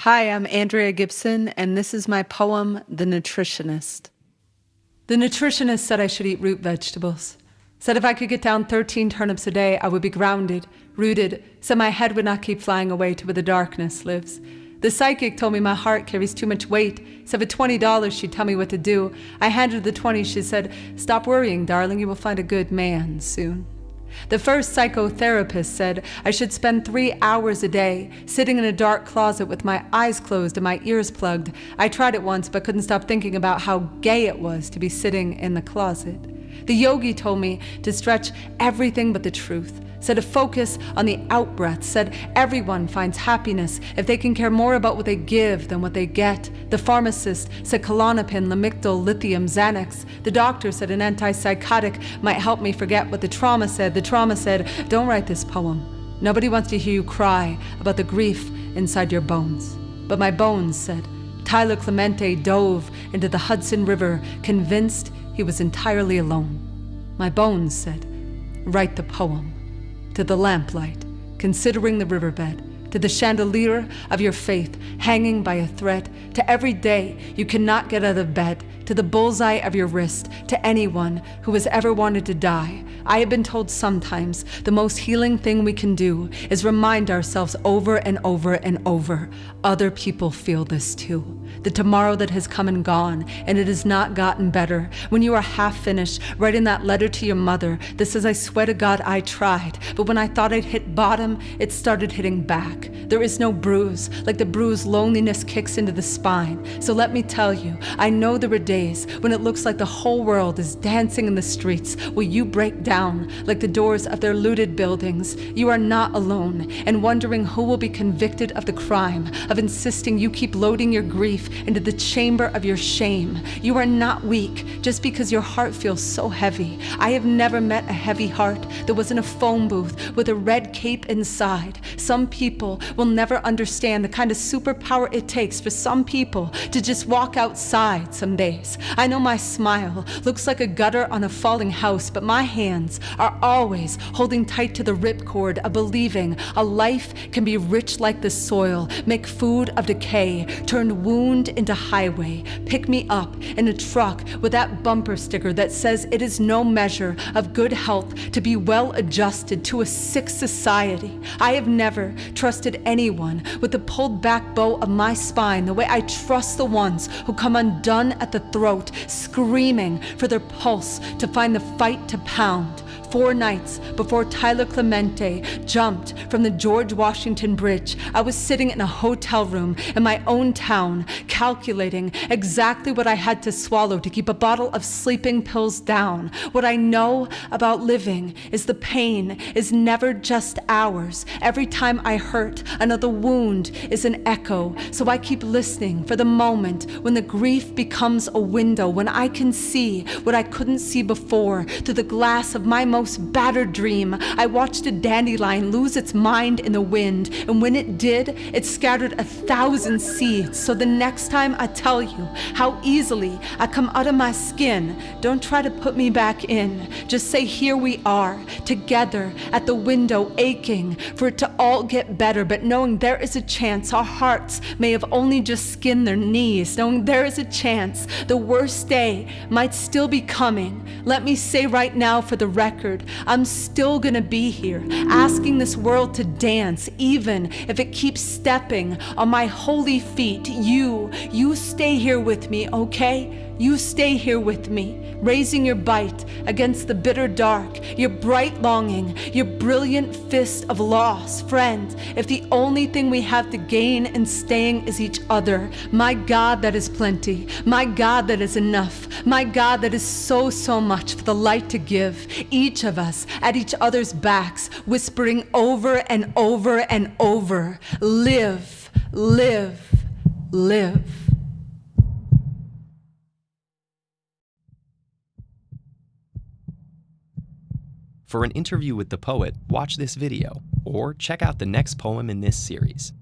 Hi, I'm Andrea Gibson, and this is my poem, The Nutritionist. The nutritionist said I should eat root vegetables. Said if I could get down 13 turnips a day, I would be grounded, rooted, so my head would not keep flying away to where the darkness lives. The psychic told me my heart carries too much weight, so for $20 she'd tell me what to do. I handed her the 20, she said, "Stop worrying, darling, you will find a good man soon." The first psychotherapist said I should spend 3 hours a day sitting in a dark closet with my eyes closed and my ears plugged. I tried it once but couldn't stop thinking about how gay it was to be sitting in the closet. The yogi told me to stretch everything but the truth, said to focus on the out-breath, said everyone finds happiness if they can care more about what they give than what they get. The pharmacist said Klonopin, Lamictal, Lithium, Xanax. The doctor said an antipsychotic might help me forget what the trauma said. The trauma said, don't write this poem. Nobody wants to hear you cry about the grief inside your bones. But my bones said, Tyler Clemente dove into the Hudson River, convinced he was entirely alone. My bones said, write the poem. To the lamplight, considering the riverbed, to the chandelier of your faith hanging by a thread, to every day you cannot get out of bed, to the bullseye of your wrist, to anyone who has ever wanted to die. I have been told sometimes the most healing thing we can do is remind ourselves over and over and over, other people feel this too. The tomorrow that has come and gone, and it has not gotten better. When you are half finished writing that letter to your mother that says, I swear to God I tried, but when I thought I'd hit bottom, it started hitting back. There is no bruise, like the bruise loneliness kicks into the spine. So let me tell you, I know there are days when it looks like the whole world is dancing in the streets. Will you break down like the doors of their looted buildings? You are not alone, and wondering who will be convicted of the crime of insisting you keep loading your grief into the chamber of your shame. You are not weak just because your heart feels so heavy. I have never met a heavy heart that was in a phone booth with a red cape inside. Some people will never understand the kind of superpower it takes for some people to just walk outside some days. I know my smile looks like a gutter on a falling house, but my hands are always holding tight to the ripcord of believing a life can be rich like the soil, make food of decay, turn wound into highway, pick me up in a truck with that bumper sticker that says it is no measure of good health to be well adjusted to a sick society. I have never trusted anyone with the pulled back bow of my spine the way I trust the ones who come undone at the throat, screaming for their pulse to find the fight to pound. 4 nights before Tyler Clemente jumped from the George Washington Bridge, I was sitting in a hotel room in my own town, calculating exactly what I had to swallow to keep a bottle of sleeping pills down. What I know about living is the pain is never just ours. Every time I hurt, another wound is an echo. So I keep listening for the moment when the grief becomes a window, when I can see what I couldn't see before through the glass of my most battered dream. I watched a dandelion lose its mind in the wind, and when it did, it scattered 1,000 seeds. So the next time I tell you how easily I come out of my skin, don't try to put me back in. Just say, here we are, together at the window, aching for it to all get better, but knowing there is a chance our hearts may have only just skinned their knees, knowing there is a chance the worst day might still be coming. Let me say right now for the record, I'm still gonna be here, asking this world to dance, even if it keeps stepping on my holy feet. You stay here with me, okay? You stay here with me, raising your bite against the bitter dark, your bright longing, your brilliant fist of loss. Friend, if the only thing we have to gain in staying is each other, my God, that is plenty. My God, that is enough. My God, that is so, so much for the light to give. Each of us at each other's backs, whispering over and over and over, live, live, live. For an interview with the poet, watch this video, or check out the next poem in this series.